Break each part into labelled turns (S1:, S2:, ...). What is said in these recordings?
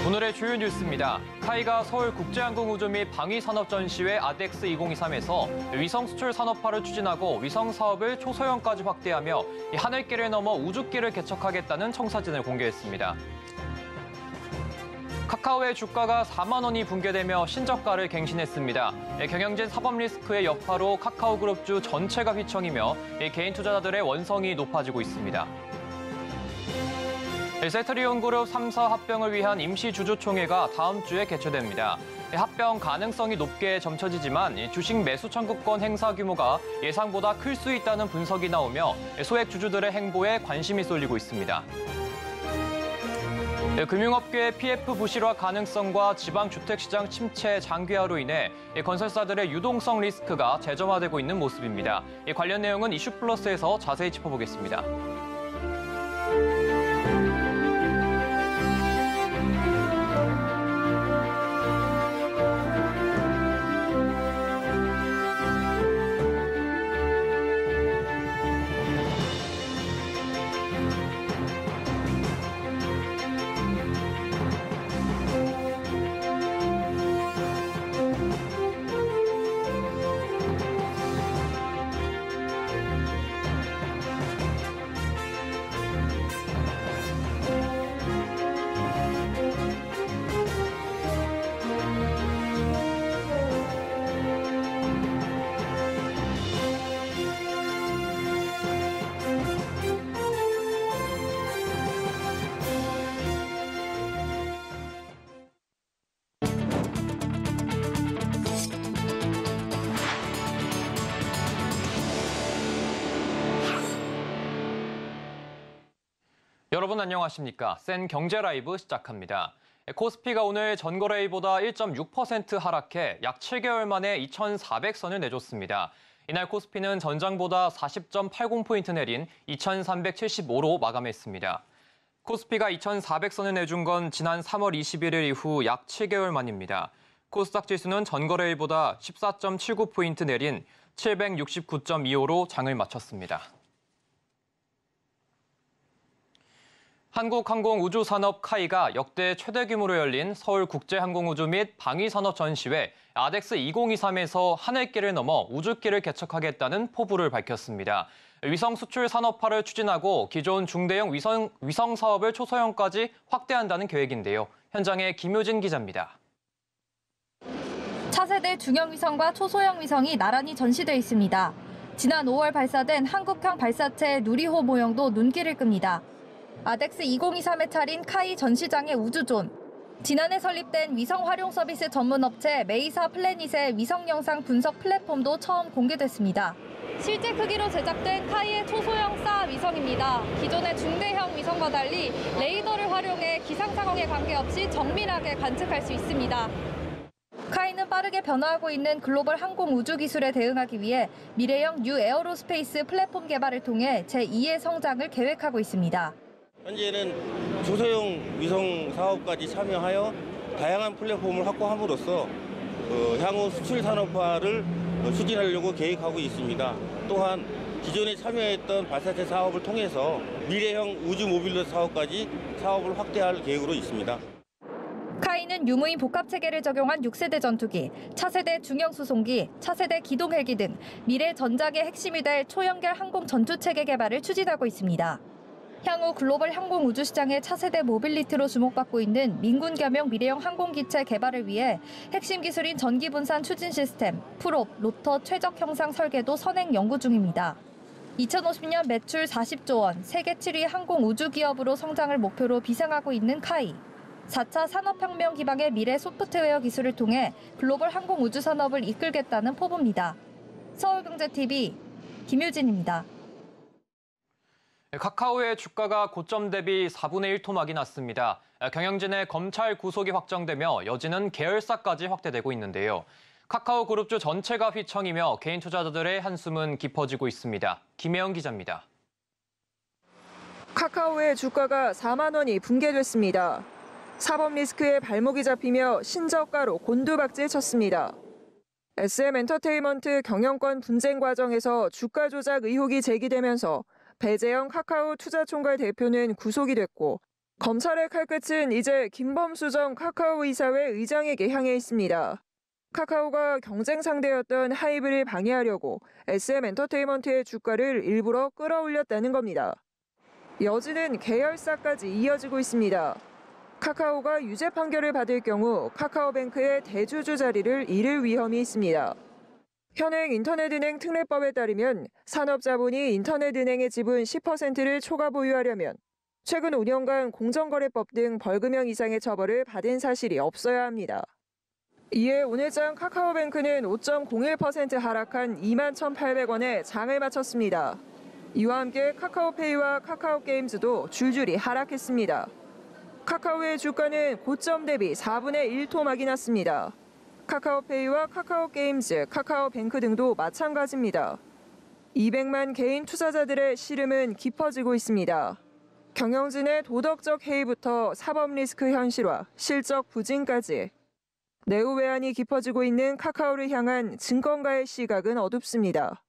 S1: 오늘의 주요 뉴스입니다. 카이가 서울국제항공우주 및 방위산업전시회 아덱스 2023에서 위성 수출 산업화를 추진하고 위성 사업을 초소형까지 확대하며 하늘길을 넘어 우주길을 개척하겠다는 청사진을 공개했습니다. 카카오의 주가가 4만 원이 붕괴되며 신저가를 갱신했습니다. 경영진 사법 리스크의 여파로 카카오그룹주 전체가 휘청이며 개인 투자자들의 원성이 높아지고 있습니다. 세트리온그룹 3사 합병을 위한 임시주주총회가 다음 주에 개최됩니다. 합병 가능성이 높게 점쳐지지만 주식 매수 청구권 행사 규모가 예상보다 클 수 있다는 분석이 나오며 소액 주주들의 행보에 관심이 쏠리고 있습니다. 금융업계의 PF 부실화 가능성과 지방주택시장 침체 장기화로 인해 건설사들의 유동성 리스크가 재점화되고 있는 모습입니다. 관련 내용은 이슈플러스에서 자세히 짚어보겠습니다. 여러분 안녕하십니까? 센 경제 라이브 시작합니다. 코스피가 오늘 전거래일보다 1.6% 하락해 약 7개월 만에 2,400선을 내줬습니다. 이날 코스피는 전장보다 40.80포인트 내린 2,375로 마감했습니다. 코스피가 2,400선을 내준 건 지난 3월 21일 이후 약 7개월 만입니다. 코스닥 지수는 전거래일보다 14.79포인트 내린 769.25로 장을 마쳤습니다. 한국항공우주산업 카이가 역대 최대 규모로 열린 서울국제항공우주 및 방위산업전시회 아덱스 2023에서 하늘길을 넘어 우주길을 개척하겠다는 포부를 밝혔습니다. 위성 수출 산업화를 추진하고 기존 중대형 위성 사업을 초소형까지 확대한다는 계획인데요. 현장에 김효진 기자입니다.
S2: 차세대 중형 위성과 초소형 위성이 나란히 전시돼 있습니다. 지난 5월 발사된 한국형 발사체 누리호 모형도 눈길을 끕니다. 아덱스 2023에 차린 카이 전시장의 우주존. 지난해 설립된 위성 활용 서비스 전문 업체 메이사 플래닛의 위성 영상 분석 플랫폼도 처음 공개됐습니다. 실제 크기로 제작된 카이의 초소형 사 위성입니다. 기존의 중대형 위성과 달리 레이더를 활용해 기상 상황에 관계없이 정밀하게 관측할 수 있습니다. 카이는 빠르게 변화하고 있는 글로벌 항공 우주 기술에 대응하기 위해 미래형 뉴 에어로스페이스 플랫폼 개발을 통해 제2의 성장을 계획하고 있습니다.
S3: 현재는 초소형 위성 사업까지 참여하여 다양한 플랫폼을 확보함으로써 향후 수출 산업화를 추진하려고 계획하고 있습니다. 또한 기존에 참여했던 발사체 사업을 통해서 미래형 우주 모빌리티 사업까지 사업을 확대할 계획으로 있습니다.
S2: 카이는 유무인 복합체계를 적용한 6세대 전투기, 차세대 중형 수송기, 차세대 기동 헬기 등 미래 전작의 핵심이 될 초연결 항공 전투체계 개발을 추진하고 있습니다. 향후 글로벌 항공 우주 시장의 차세대 모빌리티로 주목받고 있는 민군 겸용 미래형 항공기체 개발을 위해 핵심 기술인 전기 분산 추진 시스템, 풀옵, 로터 최적 형상 설계도 선행 연구 중입니다. 2050년 매출 40조 원, 세계 7위 항공 우주 기업으로 성장을 목표로 비상하고 있는 카이. 4차 산업혁명 기반의 미래 소프트웨어 기술을 통해 글로벌 항공 우주 산업을 이끌겠다는 포부입니다. 서울경제TV 김효진입니다.
S1: 카카오의 주가가 고점 대비 4분의 1 토막이 났습니다. 경영진의 검찰 구속이 확정되며 여지는 계열사까지 확대되고 있는데요. 카카오 그룹주 전체가 휘청이며 개인 투자자들의 한숨은 깊어지고 있습니다. 김혜영 기자입니다.
S4: 카카오의 주가가 4만 원이 붕괴됐습니다. 사법 리스크에 발목이 잡히며 신저가로 곤두박질 쳤습니다. SM엔터테인먼트 경영권 분쟁 과정에서 주가 조작 의혹이 제기되면서 배재영 카카오 투자총괄 대표는 구속이 됐고 검찰의 칼끝은 이제 김범수 전 카카오 이사회 의장에게 향해 있습니다. 카카오가 경쟁 상대였던 하이브를 방해하려고 SM엔터테인먼트의 주가를 일부러 끌어올렸다는 겁니다. 여지는 계열사까지 이어지고 있습니다. 카카오가 유죄 판결을 받을 경우 카카오뱅크의 대주주 자리를 잃을 위험이 있습니다. 현행 인터넷은행 특례법에 따르면 산업자본이 인터넷은행의 지분 10%를 초과 보유하려면 최근 5년간 공정거래법 등 벌금형 이상의 처벌을 받은 사실이 없어야 합니다. 이에 오늘장 카카오뱅크는 5.01% 하락한 21,800원에 장을 마쳤습니다. 이와 함께 카카오페이와 카카오게임즈도 줄줄이 하락했습니다. 카카오의 주가는 고점 대비 4분의 1 토막이 났습니다. 카카오페이와 카카오게임즈, 카카오뱅크 등도 마찬가지입니다. 200만 개인 투자자들의 시름은 깊어지고 있습니다. 경영진의 도덕적 해이부터 사법 리스크 현실화, 실적 부진까지 내후 외환이 깊어지고 있는 카카오를 향한 증권가의 시각은 어둡습니다.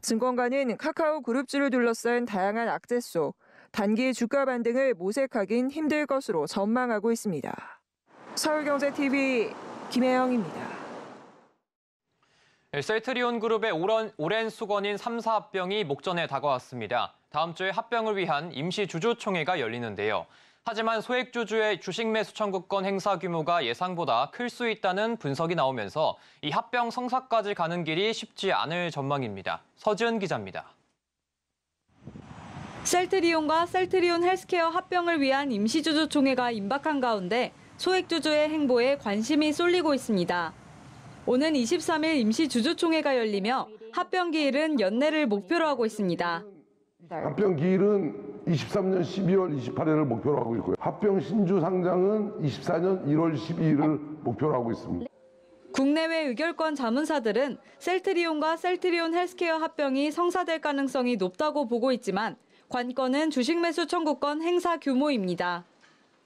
S4: 증권가는 카카오 그룹주를 둘러싼 다양한 악재 속 단기 주가 반등을 모색하긴 힘들 것으로 전망하고 있습니다. 서울경제TV 김혜영입니다.
S1: 셀트리온 그룹의 오랜 수건인 3사 합병이 목전에 다가왔습니다. 다음 주에 합병을 위한 임시 주주총회가 열리는데요. 하지만 소액주주의 주식 매수 청구권 행사 규모가 예상보다 클 수 있다는 분석이 나오면서 이 합병 성사까지 가는 길이 쉽지 않을 전망입니다. 서지은 기자입니다.
S5: 셀트리온과 셀트리온 헬스케어 합병을 위한 임시주주총회가 임박한 가운데 소액주주의 행보에 관심이 쏠리고 있습니다. 오는 23일 임시주주총회가 열리며 합병 기일은 연내를 목표로 하고 있습니다.
S6: 합병 기일은 23년 12월 28일을 목표로 하고 있고요. 합병 신주 상장은 24년 1월 12일을 목표로 하고 있습니다.
S5: 국내외 의결권 자문사들은 셀트리온과 셀트리온 헬스케어 합병이 성사될 가능성이 높다고 보고 있지만 관건은 주식 매수 청구권 행사 규모입니다.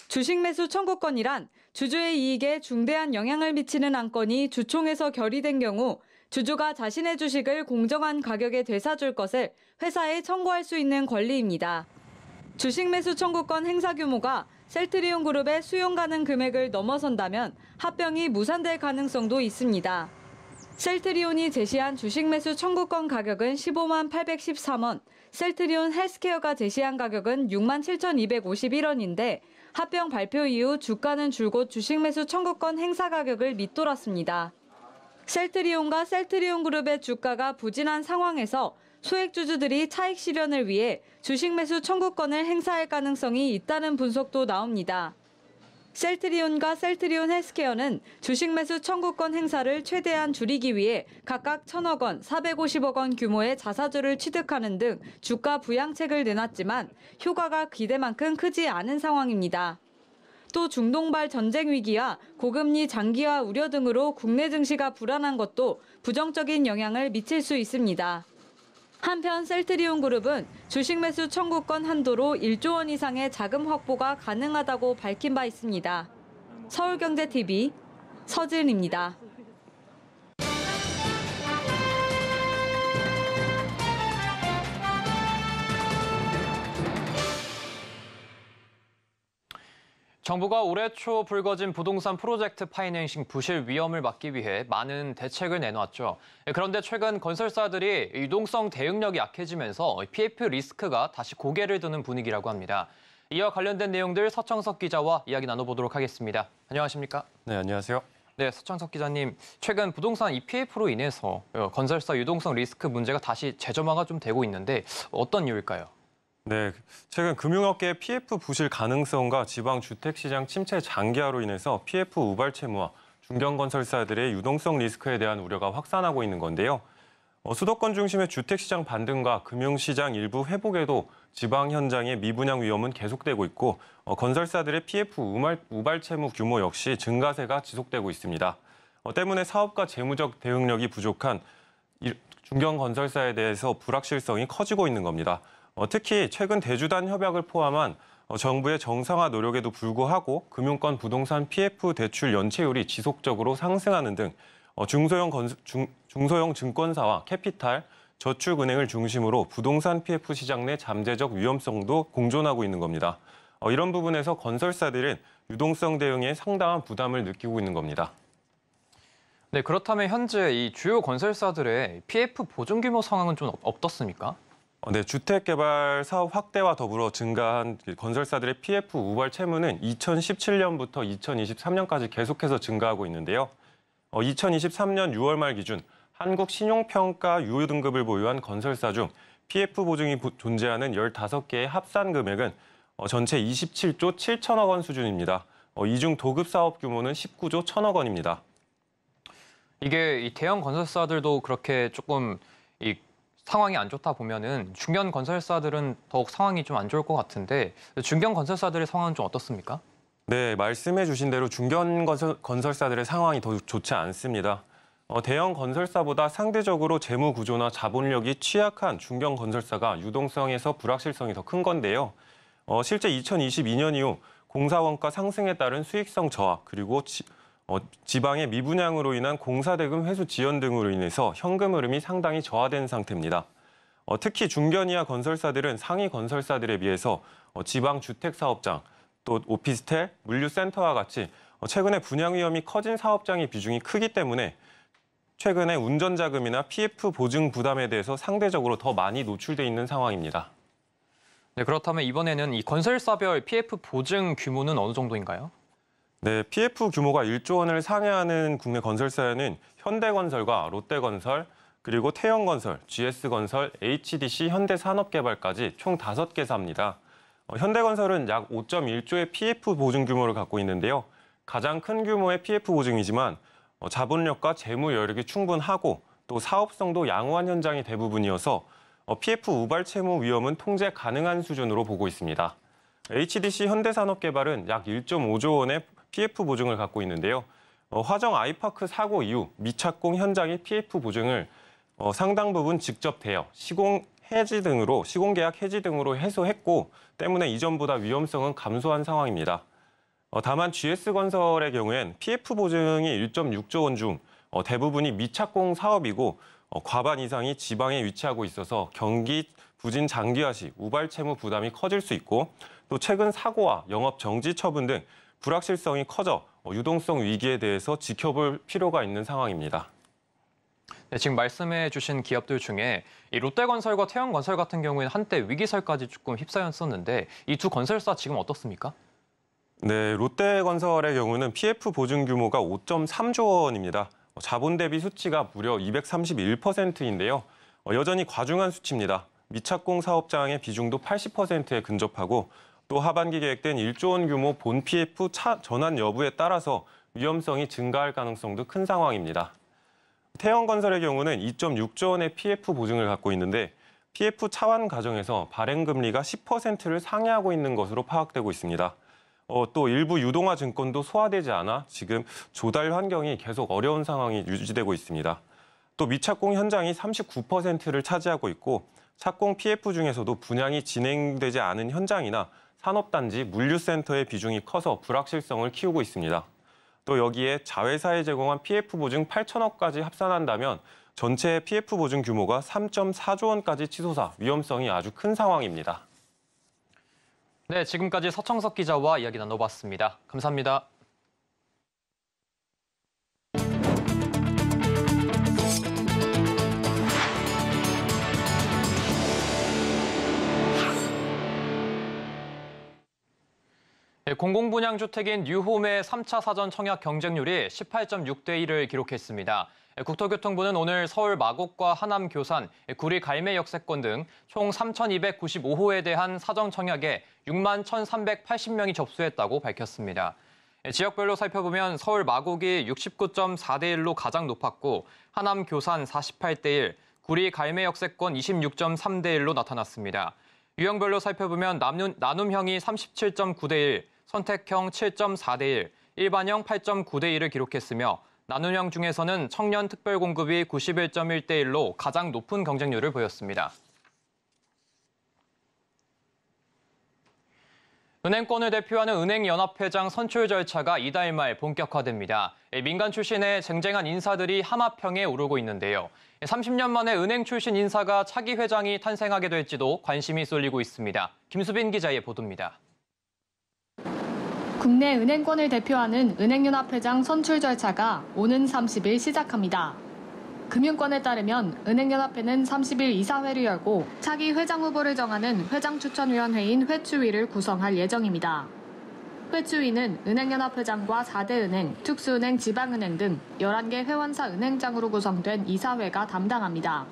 S5: 주식 매수 청구권이란 주주의 이익에 중대한 영향을 미치는 안건이 주총에서 결의된 경우 주주가 자신의 주식을 공정한 가격에 되사줄 것을 회사에 청구할 수 있는 권리입니다. 주식 매수 청구권 행사 규모가 셀트리온 그룹의 수용 가능 금액을 넘어선다면 합병이 무산될 가능성도 있습니다. 셀트리온이 제시한 주식 매수 청구권 가격은 15만 813원, 셀트리온 헬스케어가 제시한 가격은 6만 7,251원인데 합병 발표 이후 주가는 줄곧 주식 매수 청구권 행사 가격을 밑돌았습니다. 셀트리온과 셀트리온 그룹의 주가가 부진한 상황에서 소액주주들이 차익 실현을 위해 주식 매수 청구권을 행사할 가능성이 있다는 분석도 나옵니다. 셀트리온과 셀트리온 헬스케어는 주식 매수 청구권 행사를 최대한 줄이기 위해 각각 1,000억 원, 450억 원 규모의 자사주를 취득하는 등 주가 부양책을 내놨지만 효과가 기대만큼 크지 않은 상황입니다. 또 중동발 전쟁 위기와 고금리 장기화 우려 등으로 국내 증시가 불안한 것도 부정적인 영향을 미칠 수 있습니다. 한편 셀트리온 그룹은 주식 매수 청구권 한도로 1조 원 이상의 자금 확보가 가능하다고 밝힌 바 있습니다. 서울경제TV 서지은입니다.
S1: 정부가 올해 초 불거진 부동산 프로젝트 파이낸싱 부실 위험을 막기 위해 많은 대책을 내놓았죠. 그런데 최근 건설사들이 유동성 대응력이 약해지면서 PF 리스크가 다시 고개를 드는 분위기라고 합니다. 이와 관련된 내용들 서청석 기자와 이야기 나눠보도록 하겠습니다. 안녕하십니까?
S7: 네, 안녕하세요.
S1: 네, 서청석 기자님. 최근 부동산 EPF로 인해서 건설사 유동성 리스크 문제가 다시 재점화가 좀 되고 있는데 어떤 이유일까요?
S7: 네, 최근 금융업계의 PF 부실 가능성과 지방 주택시장 침체 장기화로 인해서 PF 우발 채무와 중견건설사들의 유동성 리스크에 대한 우려가 확산하고 있는 건데요. 수도권 중심의 주택시장 반등과 금융시장 일부 회복에도 지방 현장의 미분양 위험은 계속되고 있고 건설사들의 PF 우발 채무 규모 역시 증가세가 지속되고 있습니다. 때문에 사업가 재무적 대응력이 부족한 중견건설사에 대해서 불확실성이 커지고 있는 겁니다. 특히 최근 대주단 협약을 포함한 정부의 정상화 노력에도 불구하고 금융권 부동산 PF 대출 연체율이 지속적으로 상승하는 등 중소형 증권사와 캐피탈, 저축은행을 중심으로 부동산 PF 시장 내 잠재적 위험성도 공존하고 있는 겁니다. 이런 부분에서 건설사들은 유동성 대응에 상당한 부담을 느끼고 있는 겁니다.
S1: 네, 그렇다면 현재 이 주요 건설사들의 PF 보증 규모 상황은 좀 어떻습니까?
S7: 네, 주택개발 사업 확대와 더불어 증가한 건설사들의 PF 우발 채무는 2017년부터 2023년까지 계속해서 증가하고 있는데요. 2023년 6월 말 기준 한국신용평가 유효 등급을 보유한 건설사 중 PF 보증이 존재하는 15개의 합산 금액은 전체 27조 7천억 원 수준입니다. 이 중 도급 사업 규모는 19조 1천억 원입니다.
S1: 이게 이 대형 건설사들도 그렇게 조금 이 상황이 안 좋다 보면은 중견 건설사들은 더욱 상황이 좀 안 좋을 것 같은데 중견 건설사들의 상황은 좀 어떻습니까?
S7: 네, 말씀해 주신 대로 중견 건설사들의 상황이 더 좋지 않습니다. 대형 건설사보다 상대적으로 재무 구조나 자본력이 취약한 중견 건설사가 유동성에서 불확실성이 더 큰 건데요. 실제 2022년 이후 공사 원가 상승에 따른 수익성 저하 그리고 지방의 미분양으로 인한 공사대금 회수 지연 등으로 인해서 현금 흐름이 상당히 저하된 상태입니다. 특히 중견 이하 건설사들은 상위 건설사들에 비해서 지방 주택사업장, 또 오피스텔, 물류센터와 같이 최근에 분양 위험이 커진 사업장의 비중이 크기 때문에 최근에 운전자금이나 PF 보증 부담에 대해서 상대적으로 더 많이 노출돼 있는 상황입니다.
S1: 네, 그렇다면 이번에는 이 건설사별 PF 보증 규모는 어느 정도인가요?
S7: 네, PF 규모가 1조 원을 상회하는 국내 건설사에는 현대건설과 롯데건설, 그리고 태영건설, GS건설, HDC, 현대산업개발까지 총 5개사입니다. 현대건설은 약 5.1조의 PF 보증 규모를 갖고 있는데요. 가장 큰 규모의 PF 보증이지만 자본력과 재무 여력이 충분하고 또 사업성도 양호한 현장이 대부분이어서 PF 우발 채무 위험은 통제 가능한 수준으로 보고 있습니다. HDC 현대산업개발은 약 1.5조 원의 PF 보증을 갖고 있는데요. 화정 아이파크 사고 이후 미착공 현장의 PF 보증을 상당 부분 직접 대여, 시공계약 해지 등으로 해소했고 때문에 이전보다 위험성은 감소한 상황입니다. 다만 GS건설의 경우엔 PF 보증이 1.6조 원 중 대부분이 미착공 사업이고 과반 이상이 지방에 위치하고 있어서 경기 부진 장기화 시 우발 채무 부담이 커질 수 있고 또 최근 사고와 영업 정지 처분 등 불확실성이 커져 유동성 위기에 대해서 지켜볼 필요가 있는 상황입니다.
S1: 네, 지금 말씀해 주신 기업들 중에 이 롯데건설과 태영건설 같은 경우에는 한때 위기설까지 조금 휩싸였었는데 이 두 건설사 지금 어떻습니까?
S7: 네, 롯데건설의 경우는 PF 보증 규모가 5.3조 원입니다. 자본 대비 수치가 무려 231%인데요. 여전히 과중한 수치입니다. 미착공 사업장의 비중도 80%에 근접하고 또 하반기 계획된 1조 원 규모 본 PF 전환 여부에 따라서 위험성이 증가할 가능성도 큰 상황입니다. 태영건설의 경우는 2.6조 원의 PF 보증을 갖고 있는데 PF 차환 과정에서 발행금리가 10%를 상회하고 있는 것으로 파악되고 있습니다. 또 일부 유동화 증권도 소화되지 않아 지금 조달 환경이 계속 어려운 상황이 유지되고 있습니다. 또 미착공 현장이 39%를 차지하고 있고 착공 PF 중에서도 분양이 진행되지 않은 현장이나 산업단지, 물류센터의 비중이 커서 불확실성을 키우고 있습니다. 또 여기에 자회사에 제공한 PF 보증 8천억까지 합산한다면 전체 PF 보증 규모가 3.4조 원까지 치솟아 위험성이 아주 큰 상황입니다.
S1: 네, 지금까지 서청석 기자와 이야기 나눠봤습니다. 감사합니다. 공공분양주택인 뉴홈의 3차 사전 청약 경쟁률이 18.6대 1을 기록했습니다. 국토교통부는 오늘 서울 마곡과 하남 교산, 구리 갈매 역세권 등 총 3,295호에 대한 사전 청약에 6만 1,380명이 접수했다고 밝혔습니다. 지역별로 살펴보면 서울 마곡이 69.4대 1로 가장 높았고 하남 교산 48대 1, 구리 갈매 역세권 26.3대 1로 나타났습니다. 유형별로 살펴보면 나눔형이 37.9대 1, 선택형 7.4대 1, 일반형 8.9대 1을 기록했으며 나눔형 중에서는 청년 특별공급이 91.1대 1로 가장 높은 경쟁률을 보였습니다. 은행권을 대표하는 은행연합회장 선출 절차가 이달 말 본격화됩니다. 민간 출신의 쟁쟁한 인사들이 하마평에 오르고 있는데요. 30년 만에 은행 출신 인사가 차기 회장이 탄생하게 될지도 관심이 쏠리고 있습니다. 김수빈 기자의 보도입니다.
S8: 국내 은행권을 대표하는 은행연합회장 선출 절차가 오는 30일 시작합니다. 금융권에 따르면 은행연합회는 30일 이사회를 열고 차기 회장 후보를 정하는 회장추천위원회인 회추위를 구성할 예정입니다. 회추위는 은행연합회장과 4대 은행, 특수은행, 지방은행 등 11개 회원사 은행장으로 구성된 이사회가 담당합니다.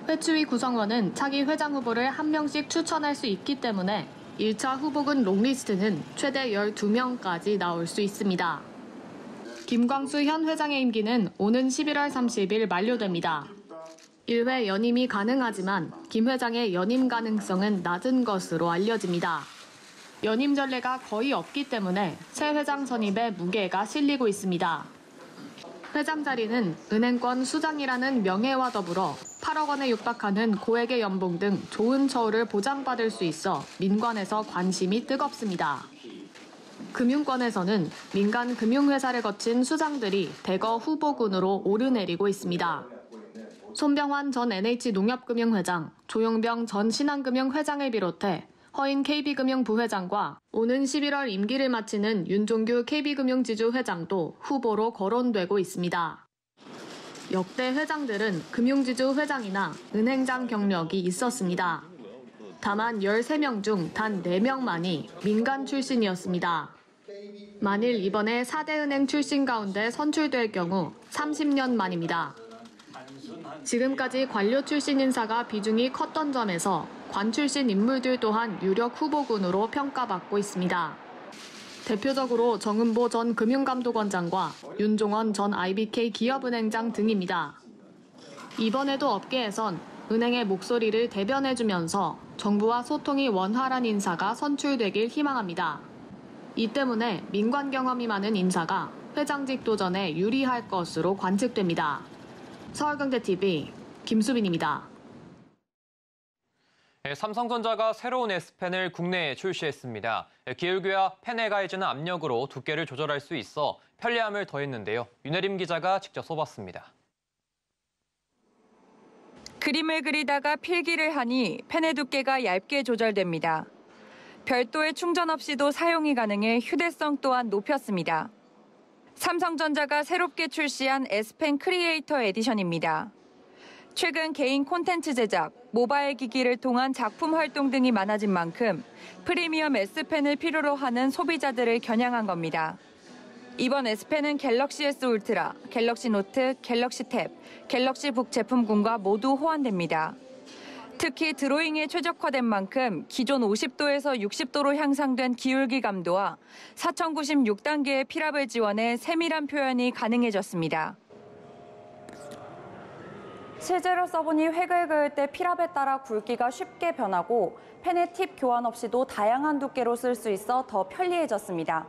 S8: 회추위 구성원은 차기 회장 후보를 1명씩 추천할 수 있기 때문에 1차 후보군 롱리스트는 최대 12명까지 나올 수 있습니다. 김광수 현 회장의 임기는 오는 11월 30일 만료됩니다. 1회 연임이 가능하지만 김 회장의 연임 가능성은 낮은 것으로 알려집니다. 연임 전례가 거의 없기 때문에 새 회장 선임에 무게가 실리고 있습니다. 회장 자리는 은행권 수장이라는 명예와 더불어 8억 원에 육박하는 고액의 연봉 등 좋은 처우를 보장받을 수 있어 민관에서 관심이 뜨겁습니다. 금융권에서는 민간 금융회사를 거친 수장들이 대거 후보군으로 오르내리고 있습니다. 손병환 전 NH농협금융회장, 조용병 전 신한금융회장을 비롯해 허인 KB금융 부회장과 오는 11월 임기를 마치는 윤종규 KB금융지주 회장도 후보로 거론되고 있습니다. 역대 회장들은 금융지주 회장이나 은행장 경력이 있었습니다. 다만 13명 중 단 4명만이 민간 출신이었습니다. 만일 이번에 4대 은행 출신 가운데 선출될 경우 30년 만입니다. 지금까지 관료 출신 인사가 비중이 컸던 점에서 관 출신 인물들 또한 유력 후보군으로 평가받고 있습니다. 대표적으로 정은보 전 금융감독원장과 윤종원 전 IBK 기업은행장 등입니다. 이번에도 업계에선 은행의 목소리를 대변해주면서 정부와 소통이 원활한 인사가 선출되길 희망합니다. 이 때문에 민관 경험이 많은 인사가 회장직 도전에 유리할 것으로 관측됩니다. 서울경제TV 김수빈입니다.
S1: 삼성전자가 새로운 S펜을 국내에 출시했습니다. 기울기와 펜에 가해지는 압력으로 두께를 조절할 수 있어 편리함을 더했는데요. 윤혜림 기자가 직접 써봤습니다.
S9: 그림을 그리다가 필기를 하니 펜의 두께가 얇게 조절됩니다. 별도의 충전 없이도 사용이 가능해 휴대성 또한 높였습니다. 삼성전자가 새롭게 출시한 S펜 크리에이터 에디션입니다. 최근 개인 콘텐츠 제작, 모바일 기기를 통한 작품 활동 등이 많아진 만큼 프리미엄 S펜을 필요로 하는 소비자들을 겨냥한 겁니다. 이번 S펜은 갤럭시 S 울트라, 갤럭시 노트, 갤럭시 탭, 갤럭시 북 제품군과 모두 호환됩니다. 특히 드로잉에 최적화된 만큼 기존 50도에서 60도로 향상된 기울기 감도와 4096단계의 필압을 지원해 세밀한 표현이 가능해졌습니다. 실제로 써보니 획을 그을 때 필압에 따라 굵기가 쉽게 변하고 펜의 팁 교환 없이도 다양한 두께로 쓸 수 있어 더 편리해졌습니다.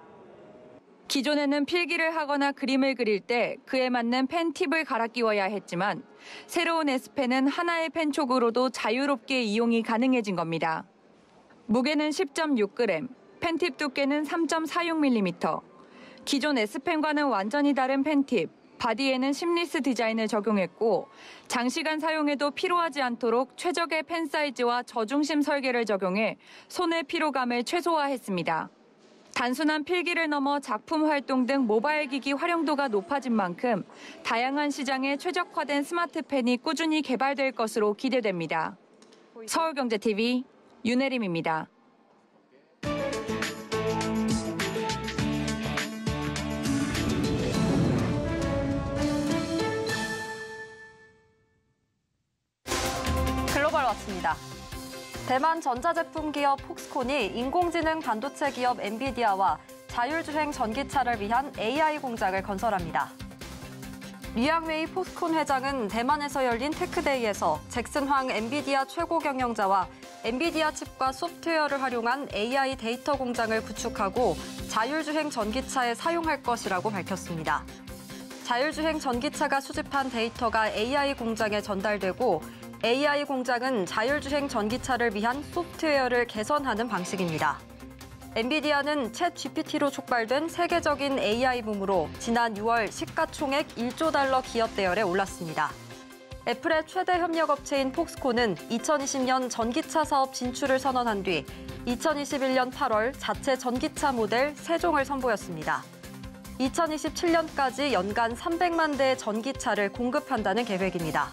S9: 기존에는 필기를 하거나 그림을 그릴 때 그에 맞는 펜 팁을 갈아 끼워야 했지만 새로운 S펜은 하나의 펜촉으로도 자유롭게 이용이 가능해진 겁니다. 무게는 10.6g, 펜팁 두께는 3.46mm. 기존 S펜과는 완전히 다른 펜팁, 바디에는 심리스 디자인을 적용했고 장시간 사용해도 피로하지 않도록 최적의 펜 사이즈와 저중심 설계를 적용해 손의 피로감을 최소화했습니다. 단순한 필기를 넘어 작품 활동 등 모바일 기기 활용도가 높아진 만큼 다양한 시장에 최적화된 스마트펜이 꾸준히 개발될 것으로 기대됩니다. 서울경제TV 윤혜림입니다.
S2: 글로벌 왔습니다. 대만 전자제품 기업 폭스콘이 인공지능 반도체 기업 엔비디아와 자율주행 전기차를 위한 AI 공장을 건설합니다. 리양웨이 폭스콘 회장은 대만에서 열린 테크데이에서 잭슨 황 엔비디아 최고 경영자와 엔비디아 칩과 소프트웨어를 활용한 AI 데이터 공장을 구축하고 자율주행 전기차에 사용할 것이라고 밝혔습니다. 자율주행 전기차가 수집한 데이터가 AI 공장에 전달되고 AI 공장은 자율주행 전기차를 위한 소프트웨어를 개선하는 방식입니다. 엔비디아는 챗 GPT로 촉발된 세계적인 AI 붐으로 지난 6월 시가총액 $1조 기업 대열에 올랐습니다.
S10: 애플의 최대 협력업체인 폭스콘은 2020년 전기차 사업 진출을 선언한 뒤 2021년 8월 자체 전기차 모델 3종을 선보였습니다. 2027년까지 연간 300만 대의 전기차를 공급한다는 계획입니다.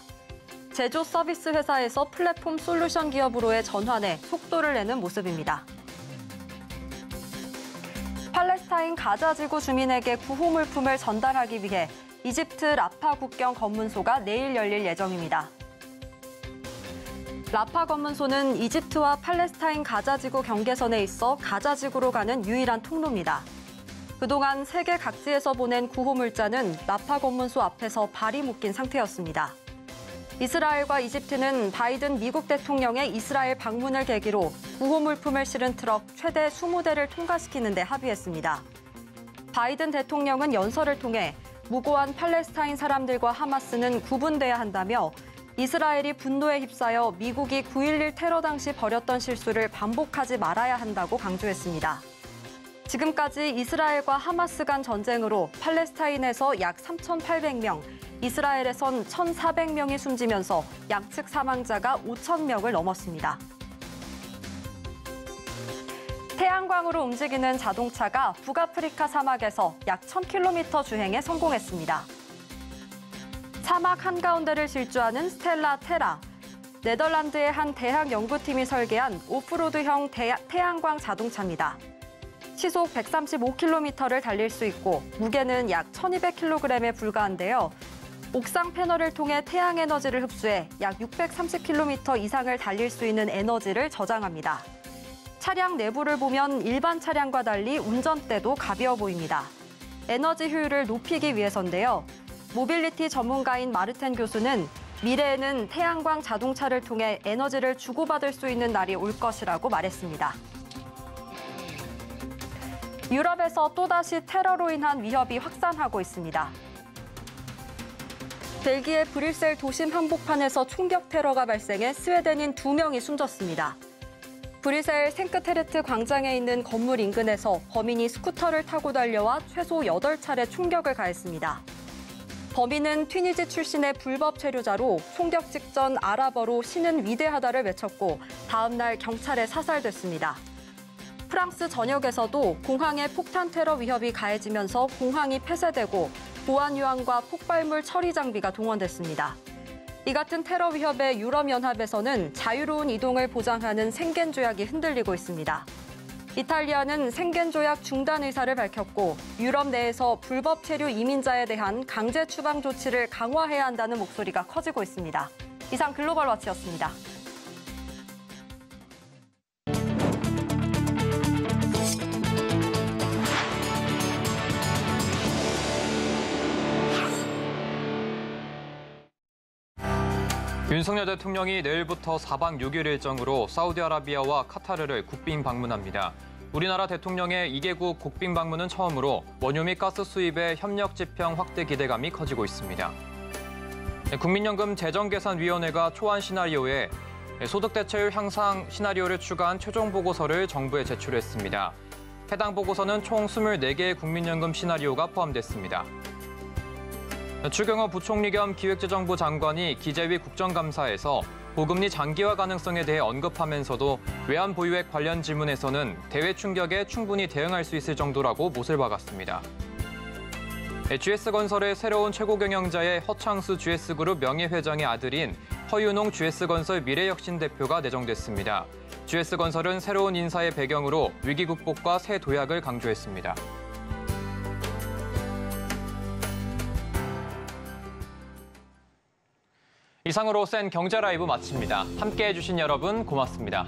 S10: 제조 서비스 회사에서 플랫폼 솔루션 기업으로의 전환에 속도를 내는 모습입니다. 팔레스타인 가자 지구 주민에게 구호물품을 전달하기 위해 이집트 라파 국경 검문소가 내일 열릴 예정입니다. 라파 검문소는 이집트와 팔레스타인 가자 지구 경계선에 있어 가자 지구로 가는 유일한 통로입니다. 그동안 세계 각지에서 보낸 구호 물자는 라파 검문소 앞에서 발이 묶인 상태였습니다. 이스라엘과 이집트는 바이든 미국 대통령의 이스라엘 방문을 계기로 구호 물품을 실은 트럭 최대 20대를 통과시키는 데 합의했습니다. 바이든 대통령은 연설을 통해 무고한 팔레스타인 사람들과 하마스는 구분돼야 한다며 이스라엘이 분노에 휩싸여 미국이 9.11 테러 당시 벌였던 실수를 반복하지 말아야 한다고 강조했습니다. 지금까지 이스라엘과 하마스 간 전쟁으로 팔레스타인에서 약 3,800명, 이스라엘에선 1,400명이 숨지면서 양측 사망자가 5,000명을 넘었습니다. 태양광으로 움직이는 자동차가 북아프리카 사막에서 약 1,000km 주행에 성공했습니다. 사막 한가운데를 질주하는 스텔라 테라. 네덜란드의 한 대학 연구팀이 설계한 오프로드형 태양광 자동차입니다. 시속 135km를 달릴 수 있고 무게는 약 1,200kg에 불과한데요. 옥상 패널을 통해 태양 에너지를 흡수해 약 630km 이상을 달릴 수 있는 에너지를 저장합니다. 차량 내부를 보면 일반 차량과 달리 운전대도 가벼워 보입니다. 에너지 효율을 높이기 위해서인데요. 모빌리티 전문가인 마르텐 교수는 미래에는 태양광 자동차를 통해 에너지를 주고받을 수 있는 날이 올 것이라고 말했습니다. 유럽에서 또다시 테러로 인한 위협이 확산하고 있습니다. 벨기에 브뤼셀 도심 한복판에서 총격 테러가 발생해 스웨덴인 2명이 숨졌습니다. 브뤼셀 생크테르트 광장에 있는 건물 인근에서 범인이 스쿠터를 타고 달려와 최소 8차례 총격을 가했습니다. 범인은 튀니지 출신의 불법 체류자로 총격 직전 아랍어로 신은 위대하다를 외쳤고 다음 날 경찰에 사살됐습니다. 프랑스 전역에서도 공항에 폭탄 테러 위협이 가해지면서 공항이 폐쇄되고 보안 요원과 폭발물 처리 장비가 동원됐습니다. 이 같은 테러 위협에 유럽연합에서는 자유로운 이동을 보장하는 생겐 조약이 흔들리고 있습니다. 이탈리아는 생겐 조약 중단 의사를 밝혔고 유럽 내에서 불법 체류 이민자에 대한 강제 추방 조치를 강화해야 한다는 목소리가 커지고 있습니다. 이상 글로벌 와치였습니다.
S1: 윤석열 대통령이 내일부터 4박 6일 일정으로 사우디아라비아와 카타르를 국빈 방문합니다. 우리나라 대통령의 2개국 국빈 방문은 처음으로 원유 및 가스 수입의 협력 지평 확대 기대감이 커지고 있습니다. 국민연금 재정계산위원회가 초안 시나리오에 소득 대체율 향상 시나리오를 추가한 최종 보고서를 정부에 제출했습니다. 해당 보고서는 총 24개의 국민연금 시나리오가 포함됐습니다. 추경호 부총리 겸 기획재정부 장관이 기재위 국정감사에서 고금리 장기화 가능성에 대해 언급하면서도 외환 보유액 관련 질문에서는 대외 충격에 충분히 대응할 수 있을 정도라고 못을 박았습니다. GS건설의 새로운 최고 경영자의 허창수 GS그룹 명예회장의 아들인 허윤홍 GS건설 미래혁신 대표가 내정됐습니다. GS건설은 새로운 인사의 배경으로 위기 극복과 새 도약을 강조했습니다. 이상으로 센 경제 라이브 마칩니다. 함께해 주신 여러분 고맙습니다.